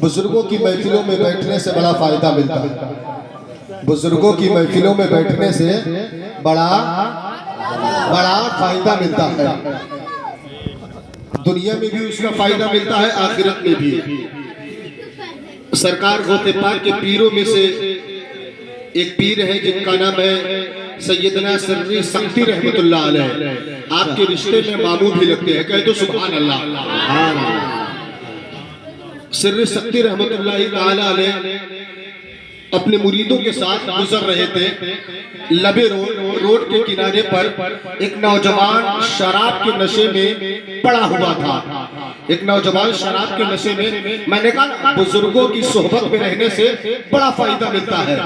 बुजुर्गों की महफिलों में बैठने से बड़ा फायदा मिलता है। बुजुर्गों की महफिलों में बैठने से बड़ा फायदा मिलता है। दुनिया में भी उसका फायदा मिलता है, आखिरत में भी। सरकार गौसे पाक के पीरों में से एक पीर है जिनका नाम है सैयदना सिर्री सख्ती रहमतुल्लाह अलैह। आपके रिश्ते में मामू भी लगते हैं, कहे तो सुभान अल्लाह। सिर्री सख्ती रहमतुल्लाह ताला अलैह अपने मुरीदों के साथ गुजर रहे थे। लबे रोड के किनारे पर एक नौजवान शराब के नशे में पड़ा हुआ था। एक नौजवान शराब के नशे में, मैंने कहा बुजुर्गों की सोहबत में रहने से बड़ा फायदा मिलता है,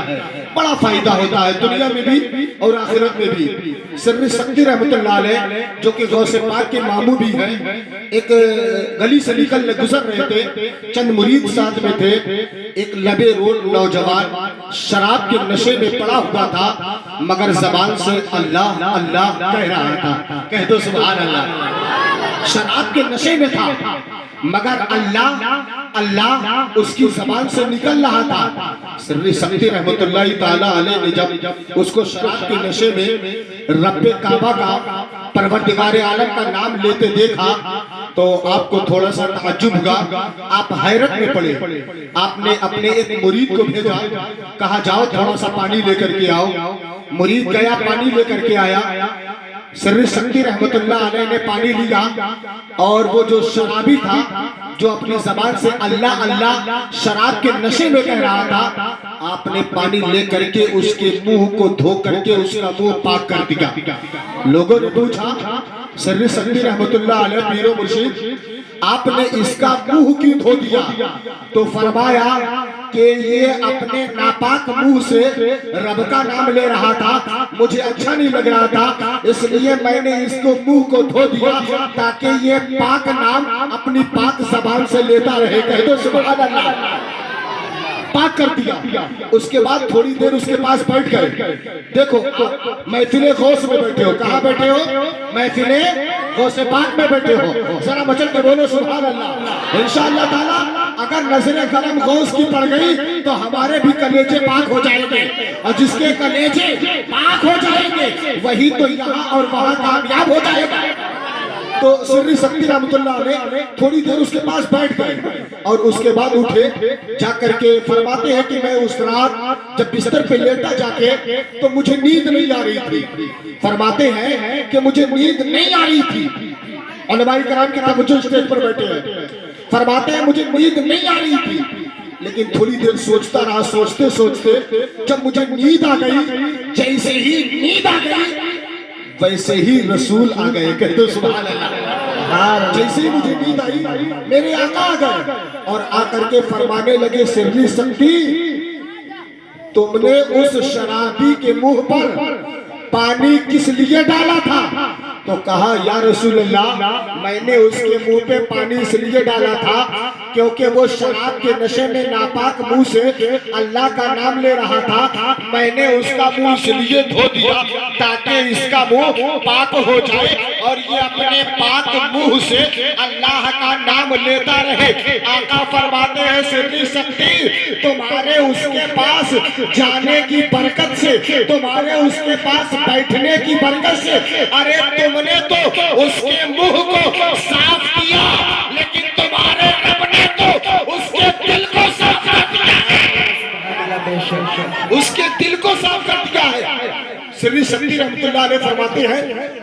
बड़ा फायदा होता है दुनिया में भी और आखिरत में भी। सिर्री सख्ती रहमतुल्लाह अलैह जो कि गौसे पाक के मामू भी हैं, एक गली से निकल गुजर रहे थे, चंद मुरीद साथ में थे। एक लबे रोड नौजवान शराब के नशे में पड़ा हुआ था, मगर जबान से अल्लाह अल्लाह कह रहा था, कह दो सुभान अल्लाह। शराब के नशे में था मगर अल्लाह अल्लाह उसकी जबान से निकल रहा था। सिर्री सख्ती रहमतुल्लाह ताला अलैह ने जब उसको शराब के नशे में रब्बे काबा का, परवरदिगारे आलम का नाम लेते देखा तो आपको थोड़ा सा ताज्जुब हुआ, आप हैरत में पड़े। आपने अपने एक मुरीद को भेजा, कहा जाओ थोड़ा सा पानी लेकर के आओ। मुरीद गया, पानी लेकर के आया। सिर्री सख्ती रहमतुल्लाह अलैह ने पानी लिया और वो जो शराबी था, जो अपनी जबान से अल्लाह अल्लाह शराब के नशे में कह रहा था, आपने पानी ले करके उसके मुंह को धो करके उसका मुंह पाक कर दिया। लोगों ने पूछा, सिर्री सख्ती रहमतुल्लाह अलैह पीरो मुर्शिद, आपने इसका मुंह क्यों धो दिया? तो फरमाया कि ये अपने नापाक मुंह से रब का नाम ले रहा था, मुझे अच्छा नहीं लग रहा था, इसलिए मैंने इसको मुंह को धो दिया ताकि ये पाक नाम अपनी पाक जबान से लेता रहे। कह दो सुभान अल्लाह। पाक कर दिया। उसके बाद थोड़ी देर उसके पास बैठ गए। देखो महफिले गौस में बैठे हो, कहाँ बैठे हो? महफिले गौसे पाक में बैठे हो। जरा मचल के बोलो सुभान अल्लाह। इंशाअल्लाह ताला अगर नजरे करम गौस की पड़ गई तो हमारे भी कलेजे पाक हो जाएंगे, और जिसके कलेजे पाक हो जाएंगे वही तो यहाँ और वहाँ कामयाब हो जाएगा। तो सिर्री सख्ती रहमतुल्लाह अलैह थोड़ी देर उसके पास बैठ गए और उसके बाद उठे, जाकर के फरमाते हैं कि मैं उस रात जब बिस्तर पे लेटा जाके तो मुझे नींद नहीं आ रही थी। फरमाते हैं कि मुझे नींद नहीं आ रही थी। उलमाए कराम के तवज्जो स्टेज पर बैठे हैं, फरमाते हैं मुझे नींद नहीं आ रही थी, लेकिन थोड़ी देर सोचता रहा। सोचते सोचते जब मुझे नींद आ गई, जैसे ही नींद आ गई वैसे ही रसूल आ गए। कहते हो सुभान अल्लाह। जैसे ही मुझे नींद आई मेरे आका आ गए और आकर के फरमाने लगे, सिर्री सख्ती तुमने उस शराबी के मुंह पर पानी किस लिए डाला था? तो कहा या रसूल अल्लाह, मैंने उसके मुंह पे पानी इसलिए डाला था क्योंकि वो शराब के नशे में नापाक मुंह से अल्लाह का नाम ले रहा था। मैंने उसका मुंह इसलिए धो दिया ताकि इसका मुंह पाक हो जाए और ये अपने पाक मुंह से अल्लाह का नाम लेता रहे। आका फरमाते हैं, सिर्री सख्ती तुम्हारे उसके पास जाने की बरकत से, तुम्हारे उसके पास बैठने की बरकत से, अरे तुमने तो उसके मुंह को साफ किया, लेकिन तुम्हारे रब ने तो उसके दिल को साफ कर दिया है, उसके दिल को साफ कर दिया है। सिर्री सख्ती रहमतुल्लाह अलैह फरमाते हैं,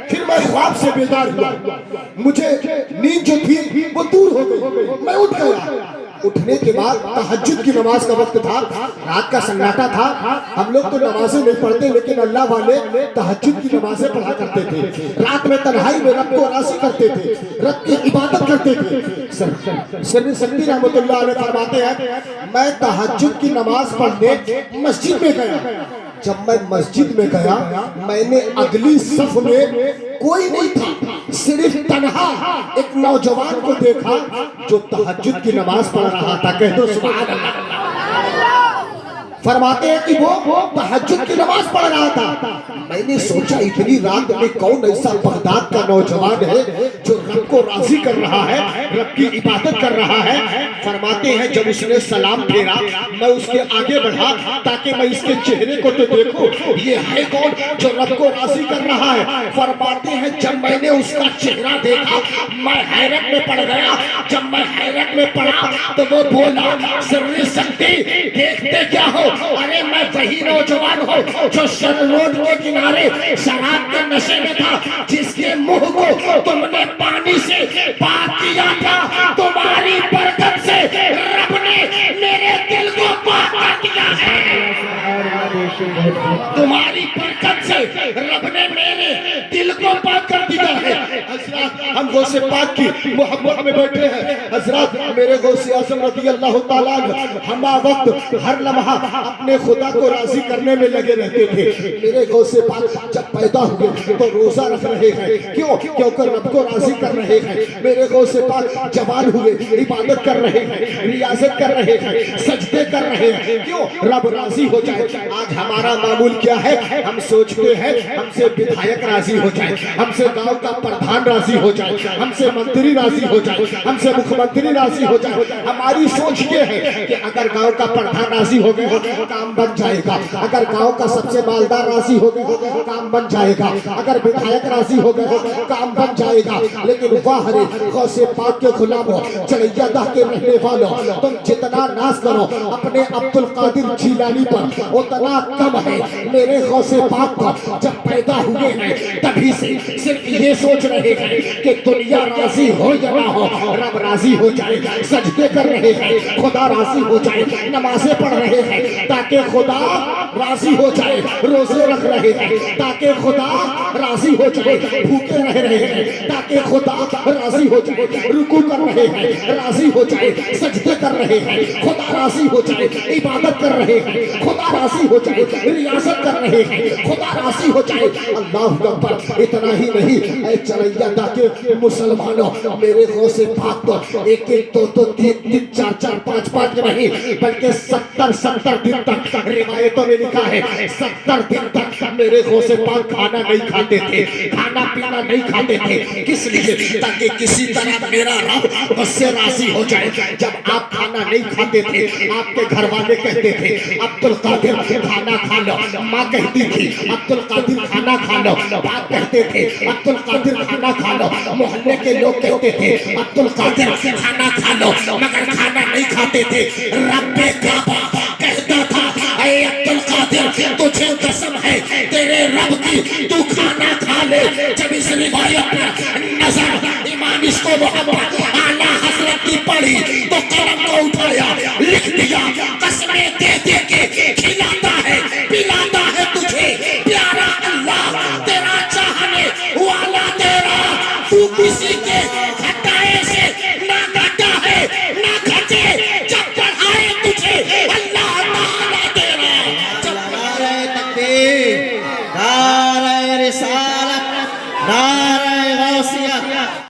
फिर मैं ख्वाब से बेदार हुआ, मुझे नींद जो थी वो दूर हो गई, मैं उठ गया। उठने के बाद तहज्जुद की नमाज का वक्त था, रात का सन्नाटा था। हम लोग तो नमाजें नहीं पढ़ते, लेकिन अल्लाह वाले तहज्जुद की नमाजें पढ़ा करते थे। रात में तन्हाई में रब को राज़ी करते थे, रब की इबादत करते थे। सिर्री सख्ती रहमतुल्लाह अलैह फरमाते हैं, मैं तहज्जुद की नमाज पढ़ने मस्जिद में गया। जब मैं मस्जिद में गया, मैंने अगली सफ में कोई नहीं था, सिर्फ तन्हा एक नौजवान को देखा जो तहज्जुद की नमाज पढ़ रहा था। कह दो सुभान अल्लाह। फरमाते हैं कि वो तहज्जुद की नमाज पढ़ रहा था। मैंने सोचा इतनी रात में कौन ऐसा बगदाद का नौजवान है जो رب کو راضی کر رہا ہے، رب کی عبادت کر رہا ہے، فرماتے ہیں جب اس نے سلام پھیرا میں اس کے آگے بڑھا تاکہ میں اس کے چہرے کو تو دیکھوں یہ ہے کون جو رب کو راضی کر رہا ہے۔ فرماتے ہیں جب میں نے اس کا چہرہ دیکھا میں حیرت میں پڑ گیا، جب میں حیرت میں پڑا تو وہ بولا سر سکتی دیکھتے کیا ہو؟ ارے میں وہی نوجوان ہوں جو روڈ کے کنارے شراب کے نشے میں تھا، جس کے منہ کو تم نے پانی سے پاک کیا تھا، تمہاری برکت سے رب نے میرے دل کو پاک کر دیا ہے، تمہاری برکت سے رب نے میرے دل کو پاک کر دیا ہے۔ حضرات ہم غوث پاک کی محبت میں بیٹھے ہیں، حضرات میرے غوث اعظم رضی اللہ تعالیٰ ہما وقت ہر لمحہ اپنے خدا کو راضی کرنے میں لگے رہتے تھے۔ میرے غوث پاک جب پیدا ہوئے تو روزہ رکھ رہے ہیں، کیوں؟ کیونکہ رب کو راضی کر رہے ہیں۔ میرے غوث پاک جوان ہوئے عبادت کر رہے ہیں، ریاضت کر رہے ہیں، سجدے کر رہے ہیں، کیوں؟ رب راضی ہو جائے۔ آج ہمارا معمول کیا ہے؟ ہم سوچتے ہیں ہم سے بدھائک راضی ہو جائے، ہم سے گاؤں کا پردھان راضی ہو جائے، ہم سے منتری راضی ہو جائے، ہم سے مکھ منتری راضی ہو جائے۔ ہماری سوچ یہ ہے کہ اگر گاؤں کا پردھان راضی ہو گیا کام بن جائے گا، اگر گاؤں کا سب سے مالدار راضی ہو گیا کام بن جائے گا، اگر بدھائک راضی ہو گیا کام بن جائے گا۔ لیکن واہ رے غوث پاک کے غلاموں، چڑیا دہ کے رہنے والوں، تم جتنا ناز کرو اپنے عبد القادر جیلانی پر اتنا کم ہے۔ میرے غوث پاک کو جب پیدا ہوئے ہیں تبھی سے صرف یہ سوچ رہے ہیں کہ دنیا راضی ہو یا نہ ہو رب راضی ہو جائے، سجدے کر رہے ہیں خدا راضی ہو جائے، نمازیں پڑھ رہے ہیں تاکہ خدا راضی ہو جائے، روزے رکھ رہے ہیں تاکہ خدا راضی ہو جائے، بھوکے رہ رہے ہیں تاکہ خدا راضی ہو جائے، رکوع کر رہے ہیں راضی ہو جائے، سجدے کر رہے ہیں خدا راضی ہو جائے، عبادت کر رہے ہیں خدا راضی ہو جائے، ریاضت کر رہے ہیں خدا راضی ہو جائے۔ اللہ اکبر! اتنا ہی نہیں اے چڑیا دہ کے مسلمانوں، میرے غوث پاک تو ایک ایک دو دو تین تین چار چار پانچ پانچ نہیں بلکہ 70 دن تک روایتوں میں لکھا ہے 70 دن تک میرے غوث پاک کھانا نہیں کھاتے تھے، کھانا پینا نہیں کھاتے تھے۔ کس لیے؟ تاکہ کسی طرح میرا رب مجھ سے راضی ہو جائے۔ جب آپ کھانا نہیں کھاتے تھے آپ کے گھر والے کہتے تھے عبد القادر کھانا کھا لو، ماں کہتی تھی عبد القادر کھانا کھا لو، باپ کہتے تھے عبد القادر کھانا کھا لو، محلے کے لوگ کہتے تھے عبد القادر کھانا کھا لو، مگر کھانا نہیں کھاتے تھے۔ رب کعبہ کہتا تھا اے عبد القادر تجھے قسم ہے تیرے رب کی تو کھانا کھا لے۔ جب اس روایت پر نظر امام اس کو محمد اعلیٰ حضرت کی پڑھی تو قلم کو اٹھایا لکھ دیا قسمیں